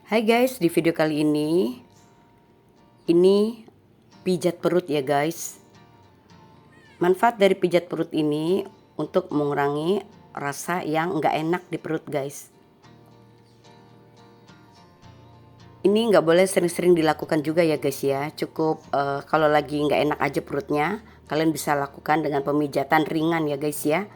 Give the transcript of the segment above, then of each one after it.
Hai guys, di video kali ini pijat perut ya guys. Manfaat dari pijat perut ini untuk mengurangi rasa yang nggak enak di perut guys. Ini nggak boleh sering-sering dilakukan juga ya guys ya. Cukup kalau lagi nggak enak aja perutnya, kalian bisa lakukan dengan pemijatan ringan ya guys ya.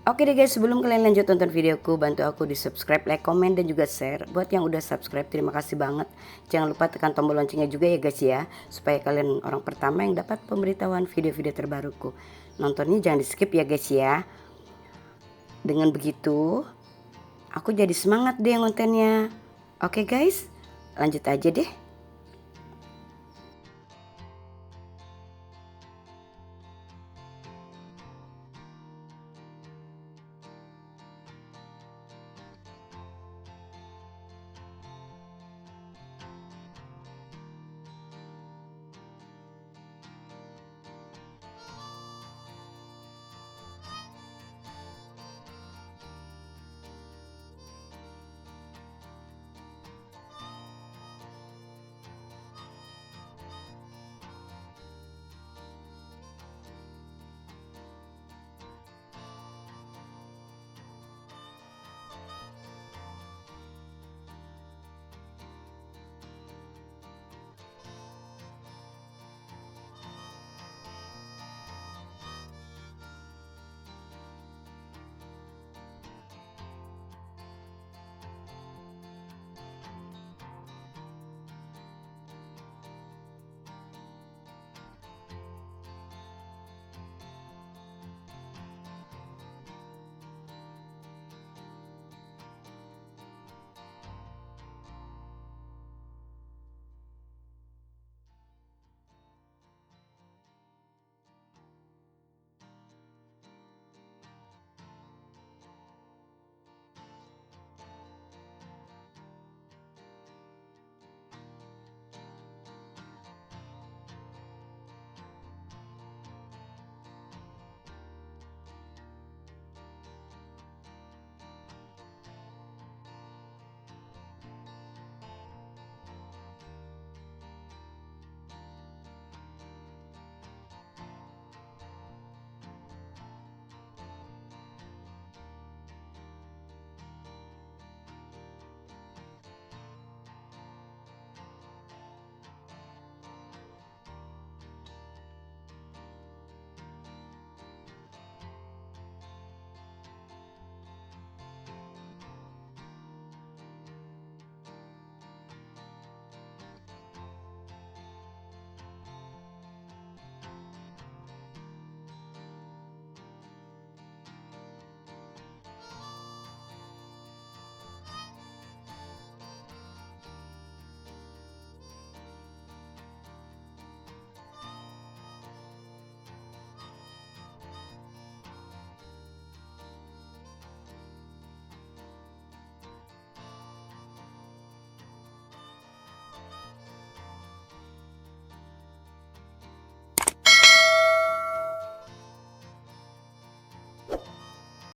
Oke deh guys, sebelum kalian lanjut tonton videoku, bantu aku di subscribe, like, komen, dan juga share. Buat yang udah subscribe, terima kasih banget. Jangan lupa tekan tombol loncengnya juga ya guys ya, supaya kalian orang pertama yang dapat pemberitahuan video-video terbaruku. Nontonnya jangan di skip ya guys ya. Dengan begitu, aku jadi semangat deh kontennya. Oke guys, lanjut aja deh.